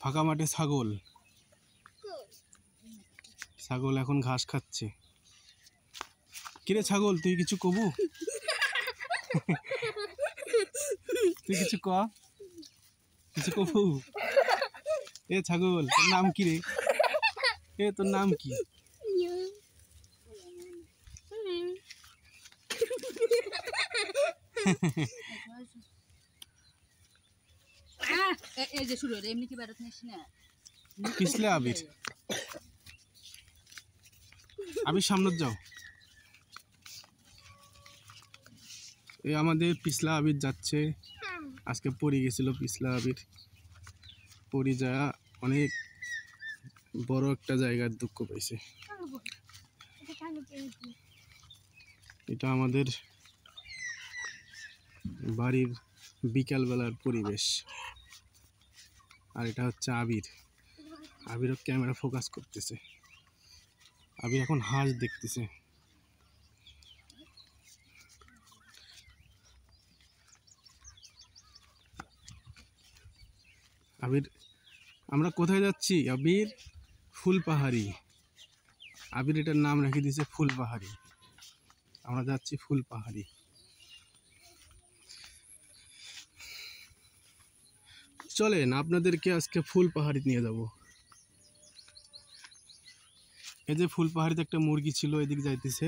ফাঁকা মাঠে ছাগল ছাগল এখন ঘাস খাচ্ছে। কিরে ছাগল তুই কিছু কবু? তুই কিছু ক, কিছু কবু? এ ছাগল তোর নাম কি রে? এ তোর নাম কি? পিছলে আবির, আবির সামনে যাও। এই আমাদের পিছলা আবির যাচ্ছে। আজকে পড়ে গেছিল পিছলা আবির, পড়ে যাওয়া অনেক বড় একটা জায়গার দুঃখ পাইছে। এটা আমাদের বাড়ির বিকালবেলার পরিবেশ। আর এটা হচ্ছে আবির। আবিরও ক্যামেরা ফোকাস করতেছে। আবির এখন হাঁস দেখতেছে। আবির, আমরা কোথায় যাচ্ছি? আবির ফুলপাহাড়ি। আবির এটার নাম রেখে দিয়েছে ফুলপাহাড়ি। আমরা যাচ্ছি ফুলপাহাড়ি। চলেন আপনাদেরকে আজকে ফুলপাহাড়ি নিয়ে যাব। এই যে ফুলপাহাড়িতে একটা মুরগি ছিল, এদিকে যাইতেছে।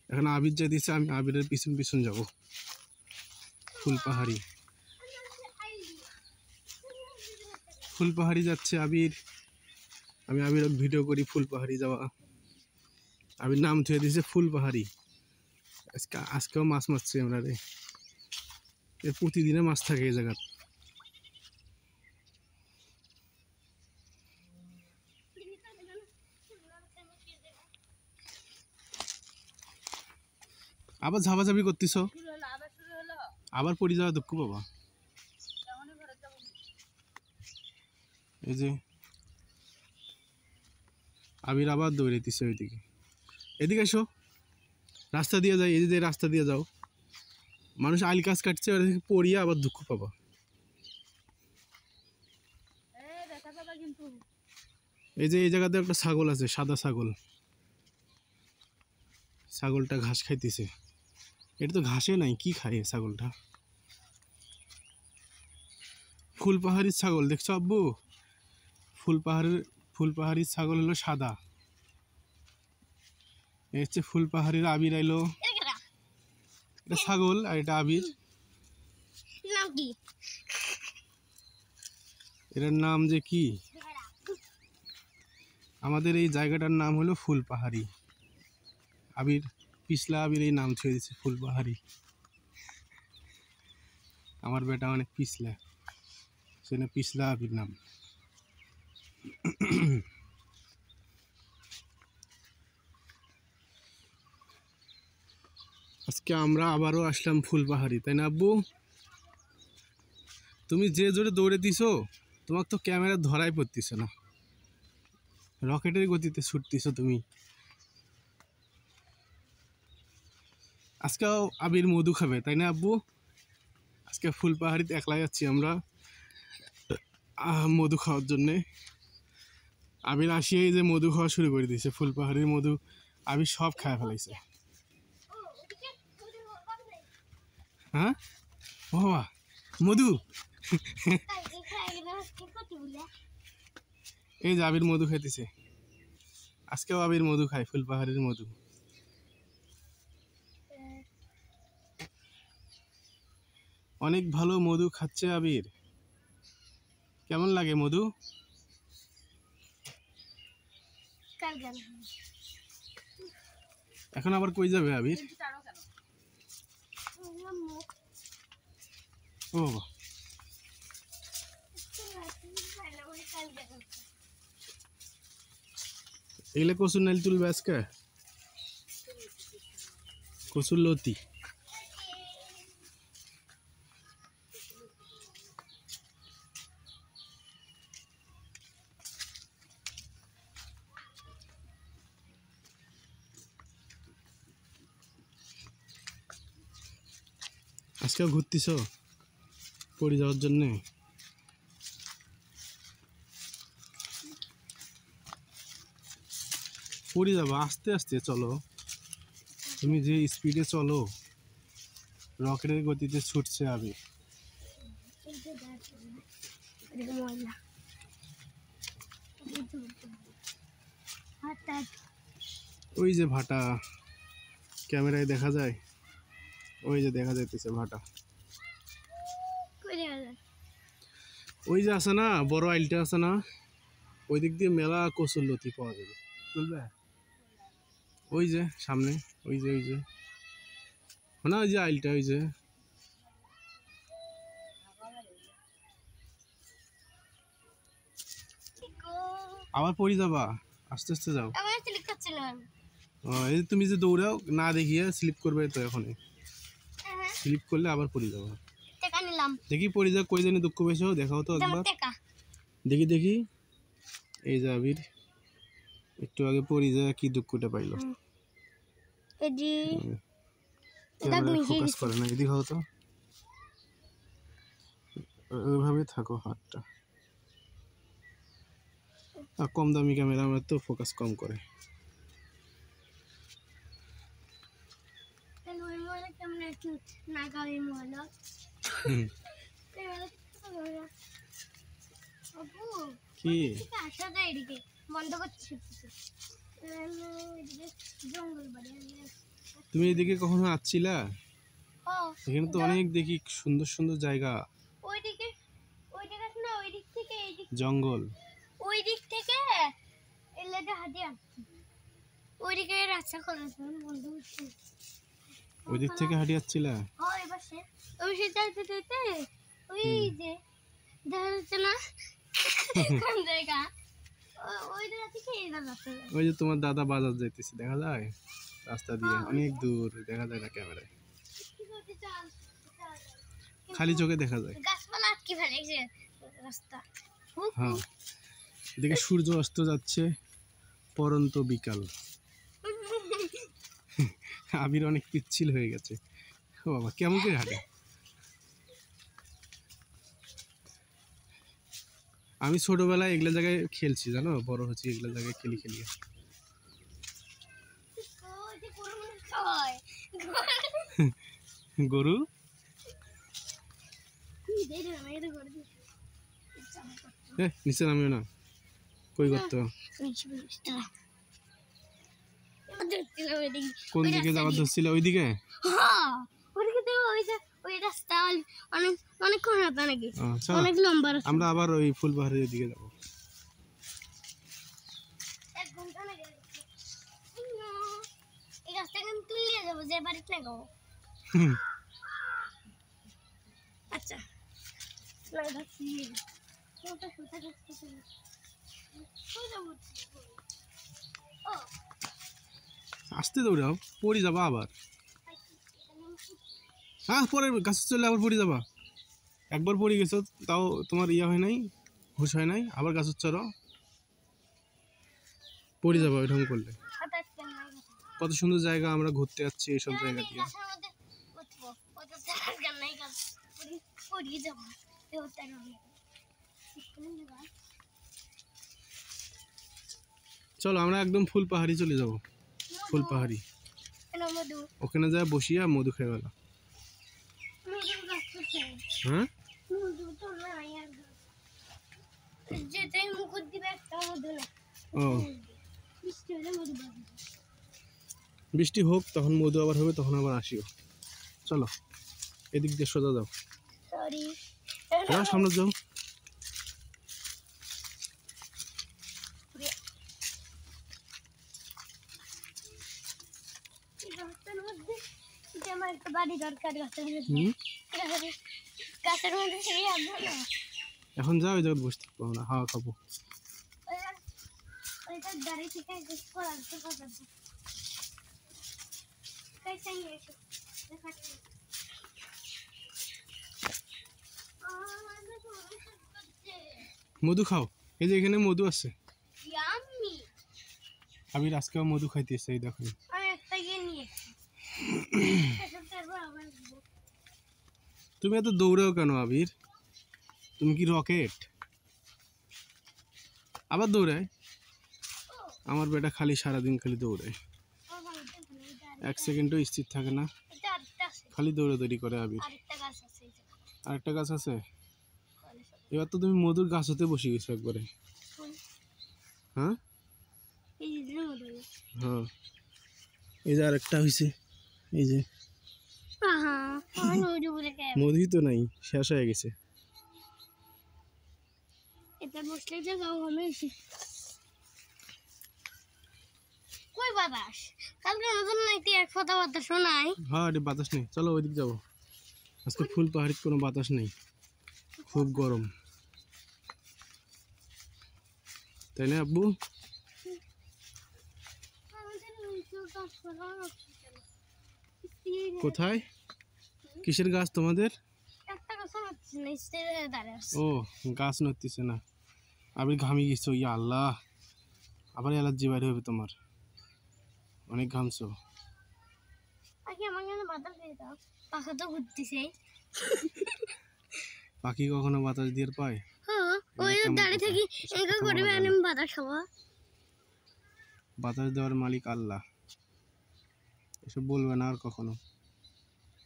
এখন আবির যাইতেছে, আমি আবিরের পিছন পিছন যাব ফুলপাহাড়ি। ফুলপাহাড়ি যাচ্ছে আবির, আমি আবির ভিডিও করি ফুলপাহাড়ি যাওয়া। আবির নাম থুয়ে দিয়েছে ফুলপাহাড়ি। আজকেও মাছ মারছি আমরা রে। প্রতিদিনে মাছ থাকে এই জায়গা। আবার ঝাপাঝাপি করতেছ, আবার পড়ে যাওয়া দুঃখ বাবা। এই যে আবির আবার দৌড়াইতেছে ওইদিকে। এদিকে এসো, রাস্তা দিয়ে যাই, এই যে রাস্তা দিয়ে যাও। মানুষ আইল কাজ কাটছে, পড়িয়া আবার দুঃখ পাবা। এই যে এই জায়গাতে একটা ছাগল আছে, সাদা ছাগল। ছাগলটা ঘাস খাইতেছে। এটা তো ঘাসে নাই, কি খায় ছাগলটা? ফুলপাহাড়ির ছাগল দেখছো আব্বু? ফুলপাহাড়ির ছাগল হলো সাদা। এই হচ্ছে ফুলপাহাড়ির আবির আইলো। এটা ছাগল আর এটা আবির। এটার নাম যে কি? আমাদের এই জায়গাটার নাম হলো ফুলপাহাড়ি। আবির পিছলা আবির এই নাম ছুঁয়ে দিচ্ছে ফুলপাহাড়ি। আমার বেটা অনেক পিছলা, সেটা পিছলা আবির নাম। আজকে আমরা আবারও আসলাম ফুলপাহাড়ি, তাই না আব্বু? তুমি যে জোরে দৌড়ে দিছো, তোমার তো ক্যামেরা ধরাই পড়তেছ না। রকেটের গতিতে ছুটতেছো তুমি। আজকেও আবির মধু খাবে, তাই না আব্বু? আজকে ফুলপাহাড়িতে একলা যাচ্ছি আমরা মধু খাওয়ার জন্যে। আবির আসিয়েই যে মধু খাওয়া শুরু করে দিয়েছে, ফুলপাহাড়ির মধু আবির সব খায় ফেলাইছে। হ্যাঁ ও বাবা, মধু। এই যে আবির মধু খাইতেছে। আজকেও আবির মধু খায়, ফুলপাহাড়ির মধু। অনেক ভালো মধু খাচ্ছে আবির। কেমন লাগে মধু? এখন আবার কই যাবে আবির? ও বাবা, এগুলো কচুর নাইল তুলবে আজকে? কচুর লতি। আজকেও ঘুরতেছ পড়ে যাওয়ার জন্যে? পড়ে যাবো, আস্তে আস্তে চলো। তুমি যে স্পিডে চলো, রকেটের গতিতে ছুটছে আবির। ওই যে ভাটা, ক্যামেরায় দেখা যায়, ওই যে দেখা যাইতেছে ভাটা। ওই যে আছে না বড় আইলটা আছে না, ওই দিক দিয়ে মেলা কচুর লতি পাওয়া যাবে, বুঝলে? ওই যে সামনে, ওই যে না, ওই যে আইলটা, ওই যে আবার পড়ে যাবা, আস্তে আস্তে যাও। এই যে তুমি যে দৌড়াও না দেখিয়ে স্লিপ করবে তো, এখনই স্লিপ করলে আবার পড়ে যাবো। দেখি পড়ে যা, কই জানি দুঃখ পেয়েছো, দেখাও তো একবার। দেখি এই যে আবির একটু আগে পড়ে যায়, কি দুঃখটা পাইলো। ফোকাস করে না, এদিকে হও তো, ওইভাবে থাকো হাতটা। কম দামি ক্যামেরা আমার তো ফোকাস কম করে। কি তুমি এদিকে কখনো আসছিলা? এখানে তো অনেক দেখি সুন্দর সুন্দর জায়গা, জঙ্গল। ওই দিক থেকে এলাকা হাঁটি আসছি, ওই দিকে রাস্তা করেছে বন্ধু। ওই দিক থেকে হাঁটি আসছিলা? হ্যাঁ, এবার সে ওই যাইতে যাইতে ওই যে দেখা যাচ্ছে না কোন জায়গা, ওই জায়গা থেকে এই রাস্তা। ওই যে তোমার দাদা বাজার যাইতেছে, দেখা যায় রাস্তা দিয়ে, অনেক দূর দেখা যায় না ক্যামেরায়, খালি চোখে দেখা যায়। গাছপালা আটকে ফেলেছে রাস্তা। হ্যাঁ, এদিকে সূর্য অস্ত যাচ্ছে, পরন্ত বিকাল। আবির অনেক পিচ্ছিল হয়ে গেছে। ও বাবা, কেমন করে হাঁটে। আমি ছোটবেলায় এগুলো জায়গায় খেলছি, জানো, বড় হচ্ছে এগুলো জায়গায় খেলি। গরু নিচে নামিও না, কই করতো। কোন দিকে যাওয়ার ধরছিল? ওইদিকে আমরা আবার ওই ফুলবাহারের দিকে যাবো। আচ্ছা, আসতে দৌড়াও, পড়ে যাবা আবার। হ্যাঁ, পরে গাছ চলে আবার পড়ে যাবা। একবার পড়ে গেছো, তাও তোমার ইয়ে হয় নাই, হুশ হয় নাই, আবার গাছ চড়ো, পড়ে যাবা ওইরকম করলে। কত সুন্দর জায়গা, আমরা ঘুরতে যাচ্ছি এইসব জায়গা দিয়ে। চলো আমরা একদম ফুলপাহাড়ি চলে যাব। ফুলপাহাড়ি, ওখানে যা বসিয়া মধু খেয়ে গেল। হ্যাঁ, ও বৃষ্টি হোক, তখন মধু আবার হবে, তখন আবার আসিও। চলো এদিক দিয়ে সোজা যাও, সামনে যাও। এখন যাও, ওই জায়গায় বসতে পারবো না, হাওয়া খাবো। মধু খাও, এই যে এখানে মধু আছে। আবির আজকেও মধু খাইতেছে, এই দেখো। তুমি এত দৌড়াও কেন আবির? তুমি কি রকেট? আবার দৌড়ায়। আমার বেটা খালি সারাদিন খালি দৌড়ে, এক সেকেন্ডও স্থির থাকে না, খালি দৌড়াদৌড়ি করে আবির। আরেকটা গাছ আছে। এবার তো তুমি মধুর গাছ হতে বসে গেছো একবারে। হ্যাঁ হ্যাঁ, এই যে আরেকটা হয়েছে, এই যে মধুই তো নাই, শেষ হয়ে গেছে। এটা বসলে যে গাও হবে কই বাতাস, কালকে নতুন নাইতে এক ফোঁটা বাতাস শোনাই। হ্যাঁ এটা বাতাস নেই, চলো ওইদিকে যাবো। আজকে ফুল পাহাড়ির কোনো বাতাস নেই, খুব গরম, তাই না আব্বু? কোথায় কিসের গাছ তোমাদের? ও গাছ নড়তেছে না, আমি ঘামি গেছো, ইয়া আল্লাহ, আবার অ্যালার্জি বাইরে হবে তোমার, অনেক ঘামছো। পাখি কখনো বাতাস দিয়ে পায়? বাতাস দেওয়ার মালিক আল্লাহ, এসব বলবে না আর কখনো,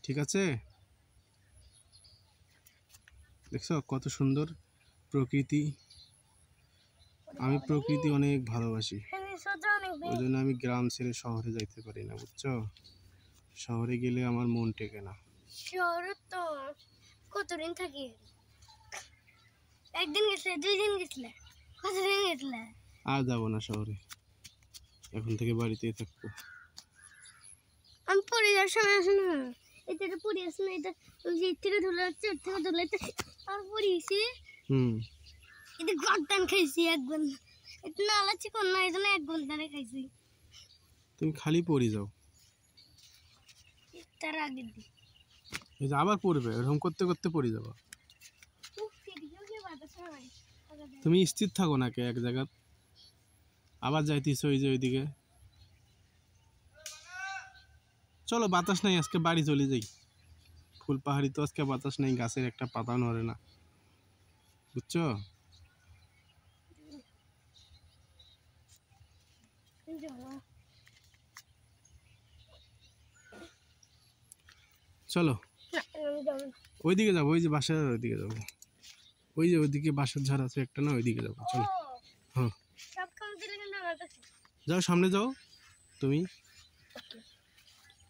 ঠিক আছে? দেখছো কত সুন্দর প্রকৃতি, আমি প্রকৃতি অনেক ভালোবাসি, ওই জন্য আমি গ্রাম ছেড়ে শহরে যাইতে পারি না, বুঝছো? শহরে গেলে আমার মন টেকে না। শহরে তো কতদিন থাকি, একদিন গেছিলে, 2 দিন গেছিলে, কতদিন গেছিলে? আর যাবো না শহরে, এখন থেকে বাড়িতেই থাকবো। আমি পড়ে যাওয়ার সময় আসে না, এটা পড়ে আসে না, এটা ওই যে থেকে ধরে যাচ্ছে, ওর থেকে ধরে যাচ্ছে, আর পড়িয়েছি। এটা গর্দান খাইছি একবার, এটা নালাচ্ছি কোন না, এটা এক গর্দানে খাইছি। তুমি খালি পড়ে যাও, তার আগের দিন এই যে আবার পড়বে, এরকম করতে করতে পড়ে যাবো। তুমি স্থির থাকো নাকি এক জায়গা, আবার যাইতেছো ওই যে ওইদিকে। চলো বাতাস নাই, আজকে বাড়ি চলে যাই, ফুল পাহাড়ি তো আজকে বাতাস নেই, গাছের একটা পাতা নড়ে না, বুঝছো? চলো ওইদিকে যাবো, ওই যে বাসার ওইদিকে যাবো, ওই যে ওইদিকে বাসার ঝাড় আছে একটা না, ওইদিকে যাবো, চলো। হ্যাঁ যাও, সামনে যাও, তুমি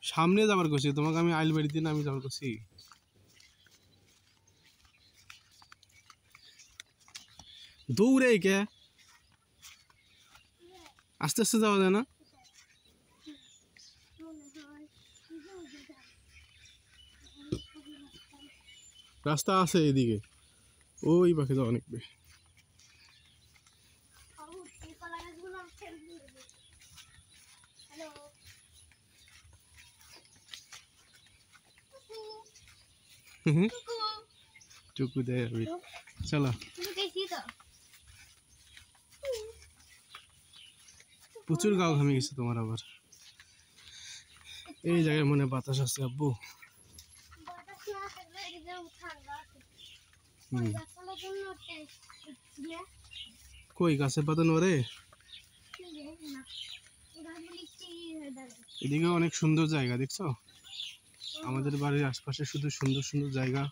সামনে যাবার করছি তোমাকে, আমি আইল বাড়িতে না আমি যাবার করছি। দৌড়ে কে, আস্তে আস্তে যাওয়া যায় না? রাস্তা আছে এদিকে, ওই পাখি যাওয়া অনেক বেশি। চুকু দেয় আবি, চলো। প্রচুর গাও ঘামে গেছে তোমার আবার, এই জায়গায় মনে বাতাস আছে আব্বু। কই গাছের পাতা নড়ে? এদিকে অনেক সুন্দর জায়গা দেখছো, আমাদের বাড়ির আশপাশে শুধু সুন্দর সুন্দর জায়গা।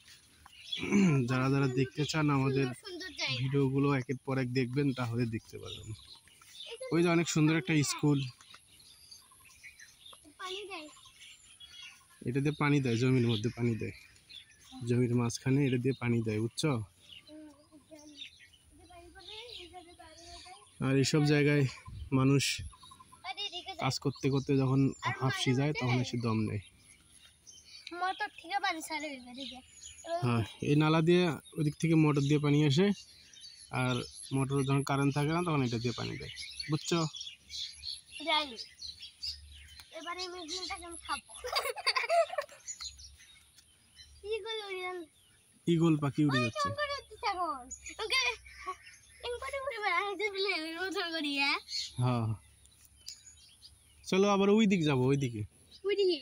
যারা যারা দেখতে চান আমাদের ভিডিওগুলো একের পর এক দেখবেন, তাহলে দেখতে পারবেন। ওই যে অনেক সুন্দর একটা স্কুল, এটা দিয়ে পানি দেয়, জমির মধ্যে পানি দেয়, জমির মাঝখানে এটা দিয়ে পানি দেয়, বুঝছো? আর এইসব জায়গায় মানুষ কাজ করতে করতে যখন হাঁফসি যায় তখন এসে দম নেয়। হ্যাঁ, এই নালা দিয়ে ওদিক থেকে মোটর দিয়ে পানি আসে, আর মোটর যখন কারেন্ট থাকে না তখন এটা দিয়ে পানি দেয়, বুঝছো? ঈগল পাখি উড়ে যাচ্ছে। হ্যাঁ চলো আবার ওই দিক যাবো, ওইদিকে।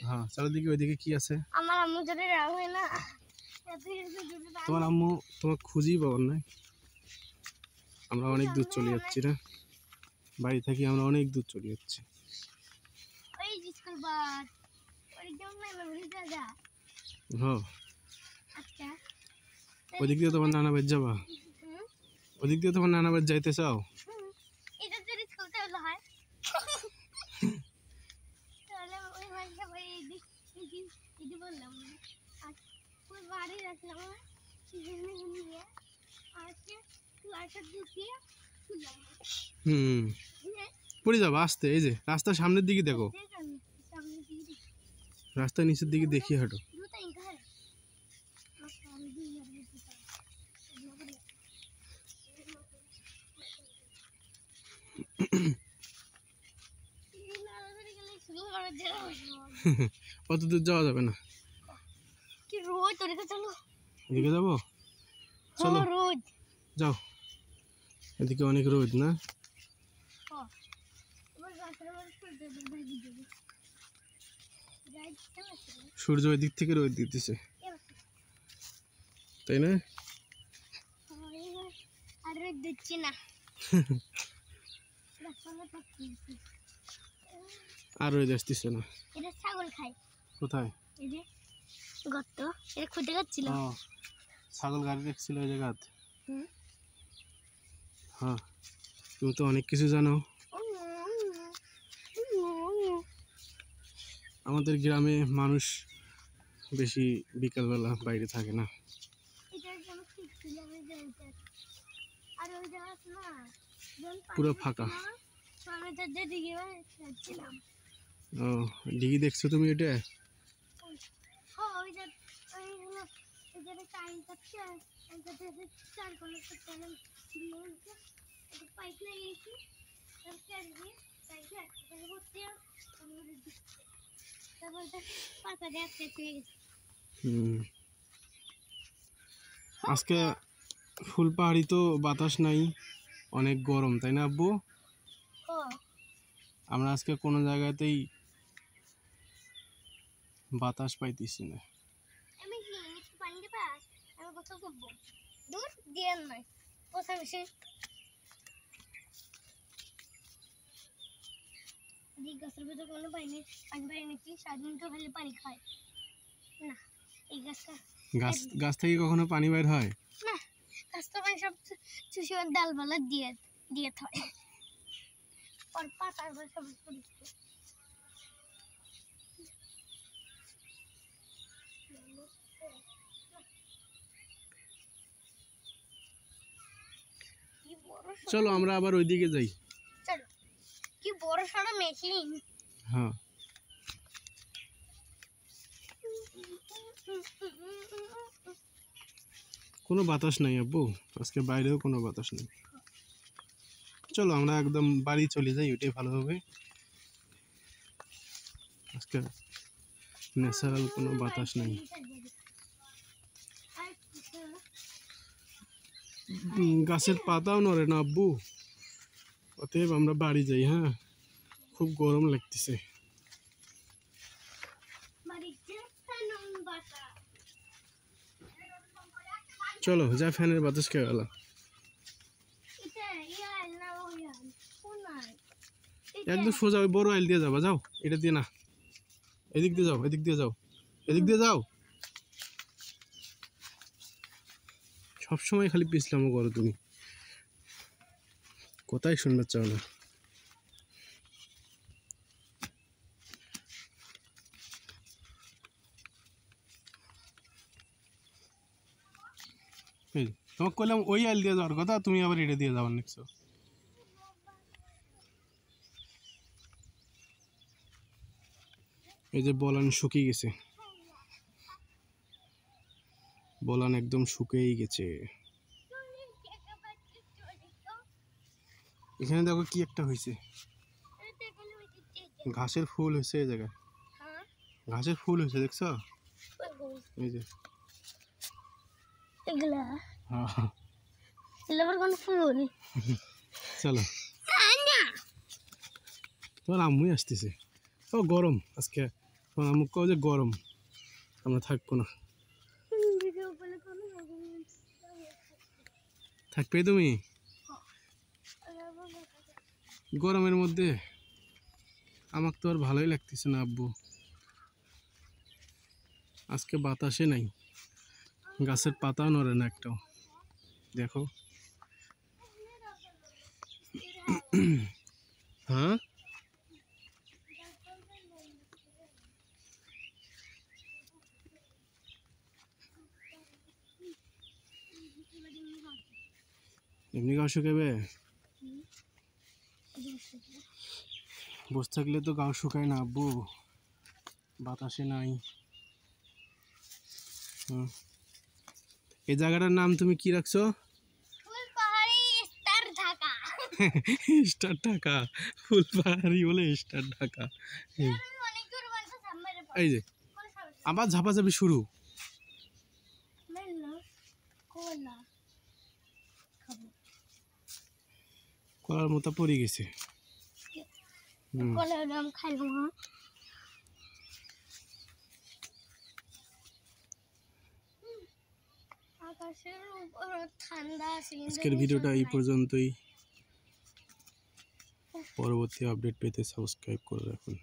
হ্যাঁ চলো দিকে, ওইদিকে কি আছে? আমার আম্মু যদি রাগ হয় না, তোমার আম্মু তোমার খুঁজেই পাবার নাই, আমরা অনেক দূর চলে যাচ্ছি না, বাড়ি থেকে আমরা অনেক দূর চলে যাচ্ছি। ওই স্কুল বাস ওই জন্য মেমোরি যা হ্যাঁ, আচ্ছা ওদিক দিয়ে তোমার নানা বাড়ি যাবা? ওদিক দিয়ে তোমার নানা বাড়ি যাইতে চাও? এটা যদি স্কুলতে হলো হয় তাহলে ওই মাঝে ওই দিদি বললাম আর ওই বাড়ি রাখলাম নিয়ে আজকে ক্লাসে ঢুকিয়ে পড়ে যাবো আসতে। এই যে রাস্তার সামনের দিকে দেখো, রাস্তার নিচের দিকে দেখিয়ে হাঁটো। অত দূর যাওয়া যাবে না। কি রোদ, ওদিকে চলো। এদিকে যাবো, চলো রোদ যাও। এদিকে অনেক রোদ না? সূর্য ওই দিক থেকে রোদ দিতেছে, তাই না? আর রোদ দিচ্ছি না। আর রোদ আসতেছে না। এটা ছাগল খায়। কোথায়? এই যে গর্ত, এটা খুঁটে যাচ্ছিল। ছাগল গাড়ি দেখছিল ওই জায়গাতে। হ্যাঁ, তুমি তো অনেক কিছু জানো। আমাদের গ্রামে মানুষ বেশি বিকালবেলা বাইরে থাকে না। পুরো ফাঁকা। ও, ডিগি দেখছো তুমি? এটা আজকে ফুলপাহাড়ি তো বাতাস নাই, অনেক গরম, তাই না আব্বু? আমরা আজকে কোনো জায়গাতেই বাতাস পাইতেছি না। গাছের ভিতরে কোনো পানি পানি কি 7 মিনিট হলে পানি খায় না। এই গাছ থেকে কখনো পানি বের হয় না? গাছ তো পানি সব চুষে ডালপালা দিয়ে দিয়ে থাকে। আর পাতার বসে চলো আমরা আবার ওইদিকে যাই। চলো, কি বড় সড়ো মেশিন। হ্যাঁ, কোনো বাতাস নাই আব্বু, আজকে বাইরেও কোনো বাতাস নেই। চলো আমরা একদম বাড়ি চলে যাই, ওইটাই ভালো হবে। আজকে ন্যাচারাল কোনো বাতাস নেই। গাছের পাতাও নড়ে না আব্বু, অতএব আমরা বাড়ি যাই। হ্যাঁ, খুব গরম লাগতেছে। চলো যা, ফ্যানের বাতাস খেয়ে গেল। একদম সোজা ওই বড় আইল দিয়ে যাবা, যাও। এটা দিয়ে না, এদিক দিয়ে যাও, এদিক দিয়ে যাও, এদিক দিয়ে যাও। সবসময় খালি পিছলামও করো তুমি, কোথায় শুনতে চাও না। তোমাকে বললাম ওই আইল দিয়ে যাওয়ার কথা, তুমি আবার এটা দিয়ে যাওয়ার নিচ্ছ। এই যে বলান শুকিয়ে গেছে, বলান একদম শুকিয়েই গেছে। এখানে দেখো কি একটা হয়েছে, ঘাসের ফুল হয়েছে এই জায়গায়, ঘাসের ফুল হয়েছে, দেখছো? এই যে এগুলা হ্যাঁ, এগুলা কোন ফুল? চলো, তোমার আম্মুই আসতেছে। ও গরম আজকে, তোমার আম্মু কও যে গরম, আমরা থাকবো না। থাকবে তুমি? গরমের মধ্যে আমার তো আর ভালোই লাগতেছে না আব্বু। আজকে বাতাসে নাই, গাছের পাতাও নড়ে না একটাও। দেখো হ্যাঁ এমনি গাও শুকাবে, বসে থাকলে তো গাও শুকায় না আব্বু, বাতাসে নাই। এই জায়গাটার নাম তুমি কি রাখছো? ফুলপাহাড়ি স্টার ঢাকা। স্টার ঢাকা, ফুলপাহাড়ি বলে স্টার ঢাকা। এই আমি অনেক দূর বলতে সামনে এই যে আবার ঝাপাঝাপি শুরু। মেলো কোলা খাবো, কলার মতো পড়ে গেছে। কোলা নাম খাইলাম। হ্যাঁ আকাশের উপর ঠান্ডা আছে। আজকের ভিডিওটা এই পর্যন্তই। পরবর্তী আপডেট পেতে সাবস্ক্রাইব করে রাখুন।